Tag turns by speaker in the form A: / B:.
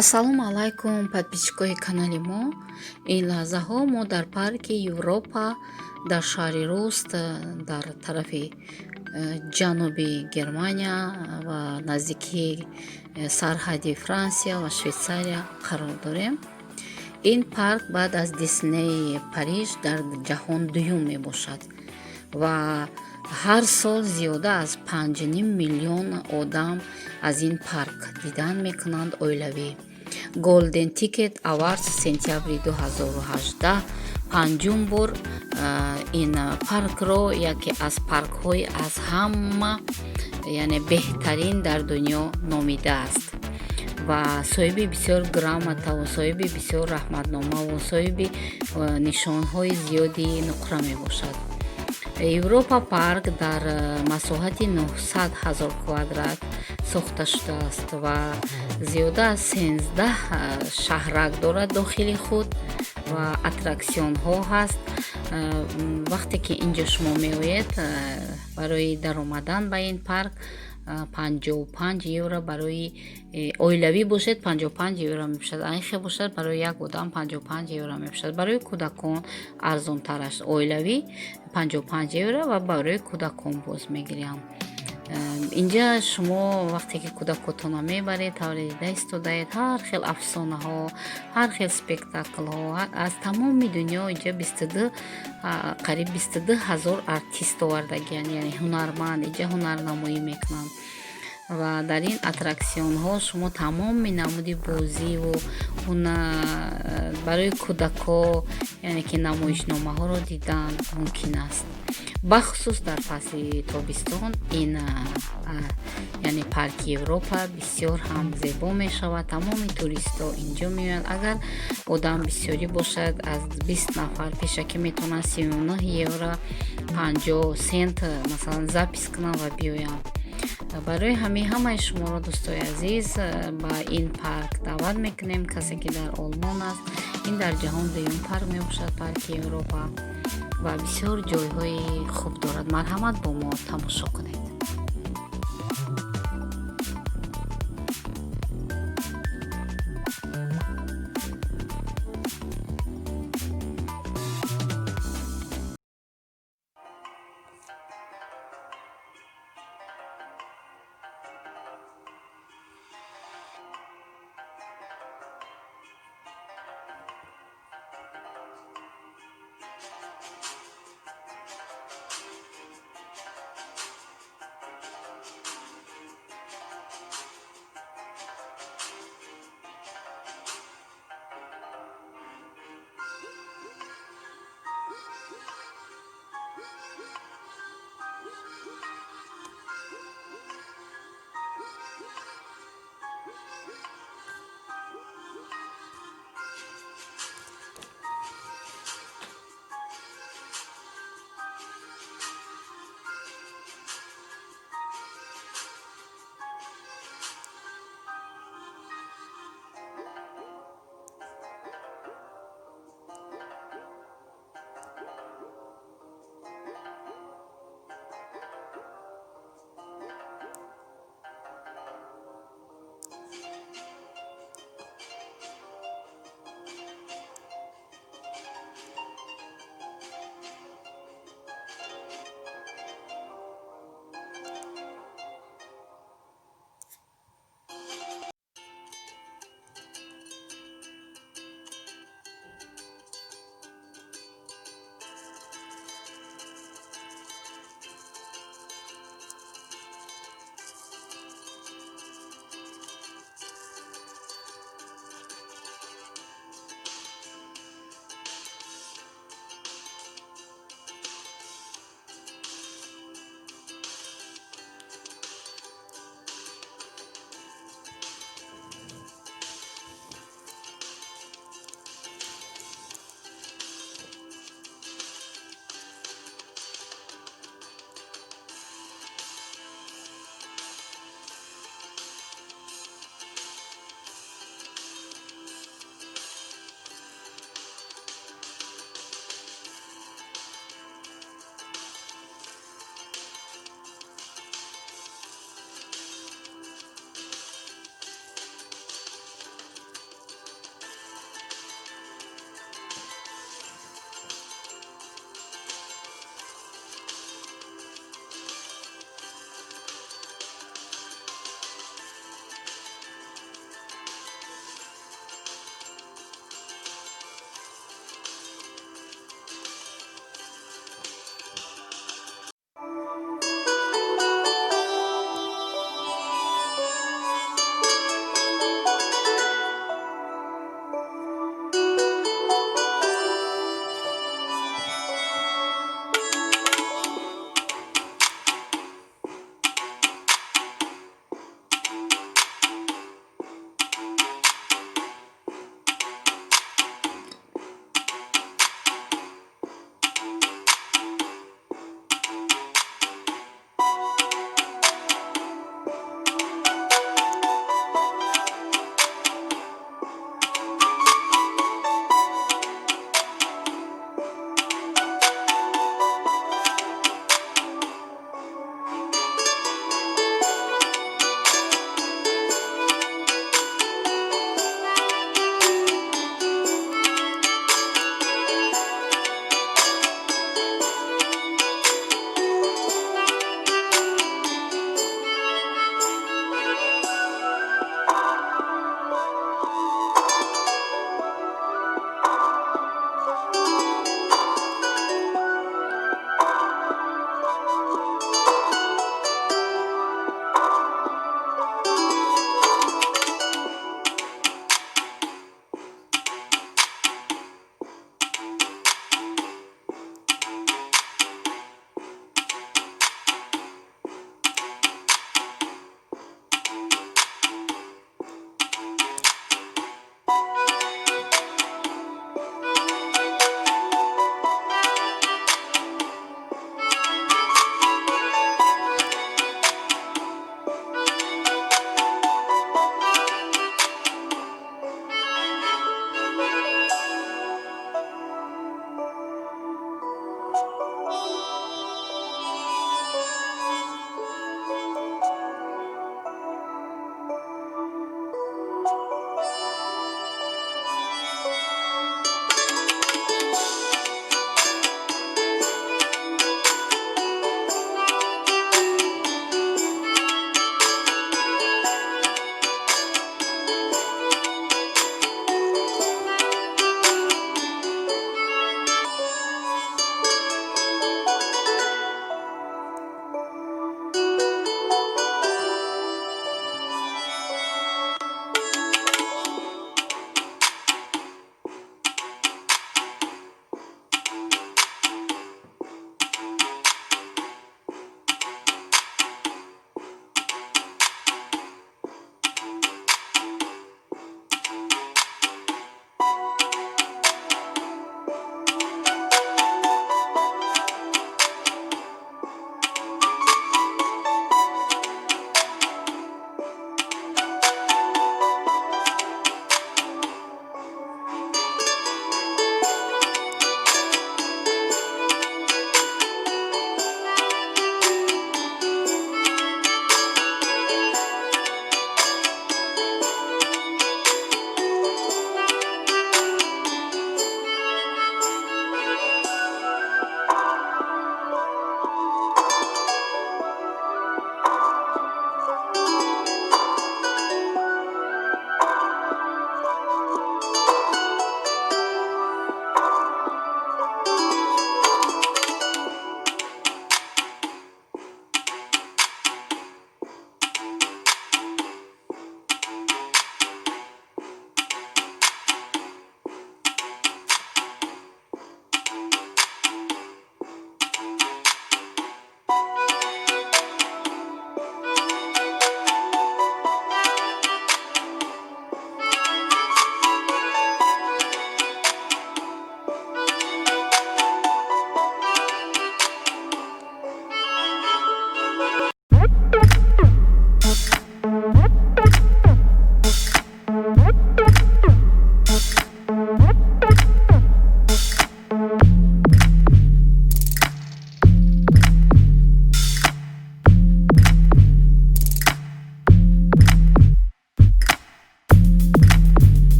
A: ассалому алайкум, подписчикои канали мо. Ин лаҳзаҳо мо дар парки Европа дар шаҳри Руст дар тарафи ҷануби Германия ва наздики сарҳади Франция ва Швейцария қарор дорем. Ин парк баъд аз Диснеи Париж дар ҷаҳон дуюм мебошад ва ҳар сол зиёда аз 5,5 миллион одам аз ин парк дидан мекунанд оилавӣ. Golden Ticket Awards сентябри 2018 панҷум бор ин паркро яке аз паркҳои аз ҳама яъне беҳтарин дар дунё номидааст ва соҳиби бисёр грамотаву соҳиби бисёр раҳматномаву соҳиби нишонҳои зиёди нуқра мебошад. Европа-парк дар масоҳати 900 000 квадрат сохта шудааст ва зиёда аз 13 шаҳрак дорад дохили худ ва аттраксионҳо ҳаст. Вақте ки инҷо шумо меоед барои даромадан ба ин парк 55 евро барои оилавӣ бошед, 55 евро мебошад. Айхе бошад барои як одам 55 евро мебошад. Барои кӯдакон арзонтараш оилавӣ 55 евро ва барои кӯдакон боз мегиранд. Инҷа шумо вақте ки кӯдакотонро мебаред тавре дида истодаед ҳар хел афсонаҳо, ҳар хел спектаклҳо аз тамоми дунё инҷа 22 қариб 22 000 артист овардагиянд, яъне ҳунарманд инҷа ҳунарнамоӣ мекунанд ва дар ин аттраксионҳо шумо тамоми намуди бозиву барои кӯдако яъне ки намоишномаҳоро дидан мумкин аст. бахусус дар фасли тобистон ин яъне парки Европа бисёр ҳам зебо мешавад. Тамоми туристо инҷо меоянд. Агар одам бисёрӣ бошад аз 20 нафар пешакӣ метавонанд 39 евро 50 сент масалан запис кунанд ва биёянд. барои ҳамаи шуморо дӯстои азиз ба ин парк даъват мекунем. касе ки дар олмон аст, ин дар ҷаҳон дуюм парк мебошад, парки Европа ва бисёр ҷойҳои хуб дорад. марҳамат бо мо тамошо кунед.